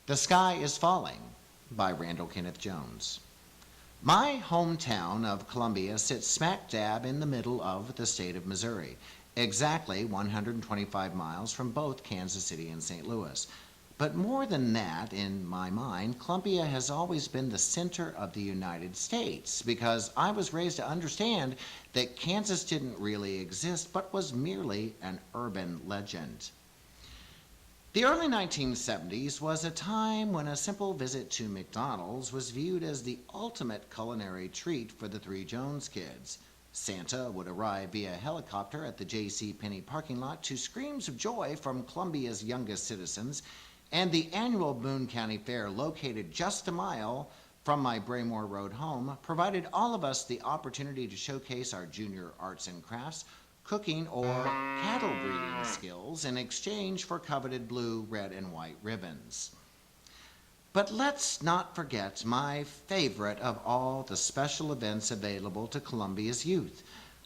The Sky is Falling by Randall Kenneth Jones. My hometown of Columbia sits smack dab in the middle of the state of Missouri, exactly 125 miles from both Kansas City and St. Louis. But more than that, in my mind, Columbia has always been the center of the United States because I was raised to understand that Kansas didn't really exist but was merely an urban legend. The early 1970s was a time when a simple visit to McDonald's was viewed as the ultimate culinary treat for the three Jones kids. Santa would arrive via helicopter at the J.C. Penney parking lot to screams of joy from Columbia's youngest citizens, and the annual Boone County Fair, located just a mile from my Braymore Road home, provided all of us the opportunity to showcase our junior arts and crafts, cooking, or cattle breeding skills in exchange for coveted blue, red, and white ribbons. But let's not forget my favorite of all the special events available to Columbia's youth,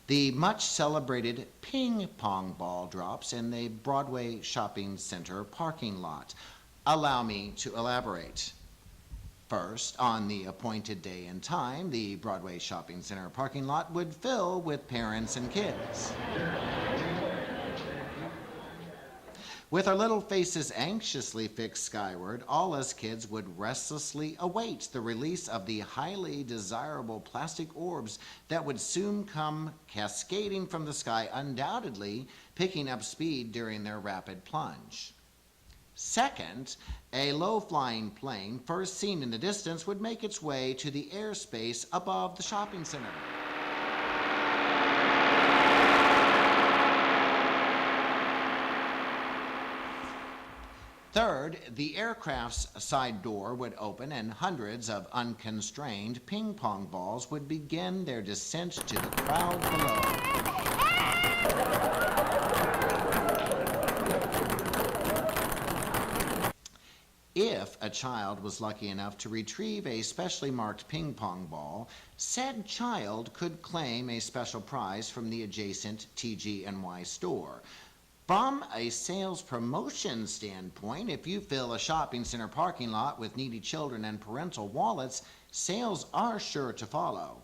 the much celebrated ping pong ball drops in the Broadway Shopping Center parking lot. Allow me to elaborate. First, on the appointed day and time, the Broadway Shopping Center parking lot would fill with parents and kids. With our little faces anxiously fixed skyward, all us kids would restlessly await the release of the highly desirable plastic orbs that would soon come cascading from the sky, undoubtedly picking up speed during their rapid plunge. Second, a low-flying plane, first seen in the distance, would make its way to the airspace above the shopping center. Third, the aircraft's side door would open and hundreds of unconstrained ping pong balls would begin their descent to the crowd below. If a child was lucky enough to retrieve a specially marked ping pong ball, said child could claim a special prize from the adjacent TG&Y store. From a sales promotion standpoint, if you fill a shopping center parking lot with needy children and parental wallets, sales are sure to follow.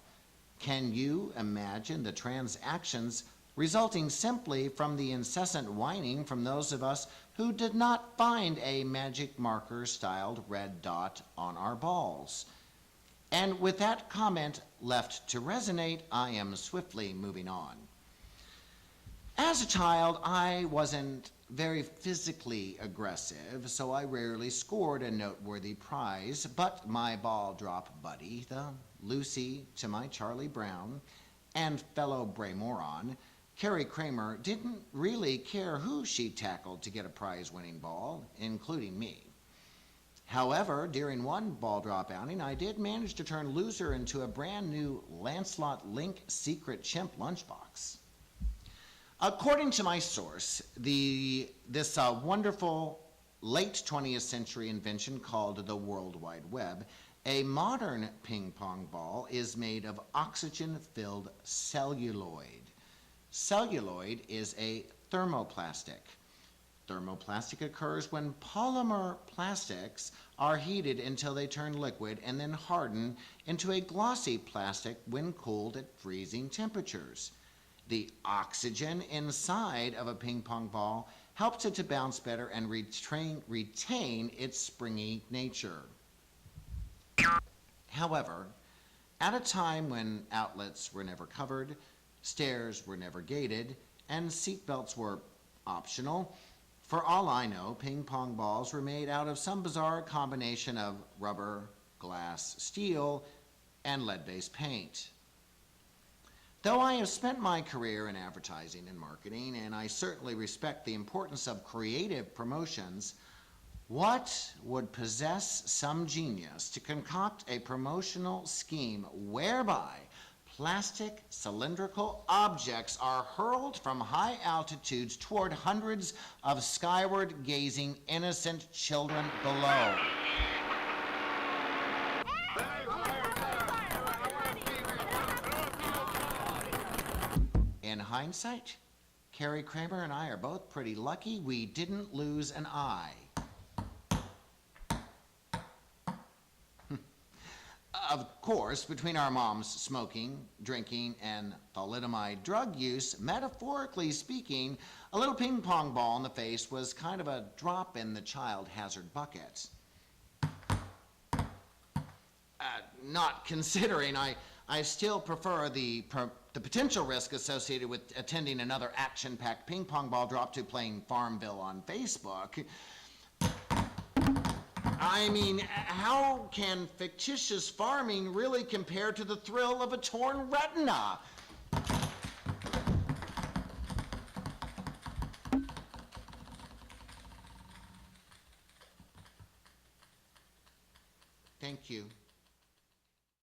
Can you imagine the transactions resulting simply from the incessant whining from those of us who did not find a magic marker-styled red dot on our balls? And with that comment left to resonate, I am swiftly moving on. As a child, I wasn't very physically aggressive, so I rarely scored a noteworthy prize, but my ball drop buddy, the Lucy to my Charlie Brown, and fellow Braymoron, Carrie Kramer, didn't really care who she tackled to get a prize-winning ball, including me. However, during one ball drop outing, I did manage to turn loser into a brand new Lancelot Link Secret Chimp lunchbox. According to my source, this wonderful late 20th century invention called the World Wide Web, a modern ping pong ball is made of oxygen-filled celluloid. Celluloid is a thermoplastic. Thermoplastic occurs when polymer plastics are heated until they turn liquid and then harden into a glossy plastic when cooled at freezing temperatures. The oxygen inside of a ping pong ball helps it to bounce better and retain its springy nature. However, at a time when outlets were never covered, stairs were never gated, and seatbelts were optional, for all I know, ping pong balls were made out of some bizarre combination of rubber, glass, steel, and lead-based paint. Though I have spent my career in advertising and marketing, and I certainly respect the importance of creative promotions, what would possess some genius to concoct a promotional scheme whereby plastic cylindrical objects are hurled from high altitudes toward hundreds of skyward gazing innocent children below? In hindsight, Carrie Kramer and I are both pretty lucky we didn't lose an eye. Of course, between our mom's smoking, drinking, and thalidomide drug use, metaphorically speaking, a little ping pong ball in the face was kind of a drop in the child hazard bucket. Not considering, I still prefer the potential risk associated with attending another action-packed ping pong ball drop to playing Farmville on Facebook. I mean, how can fictitious farming really compare to the thrill of a torn retina? Thank you.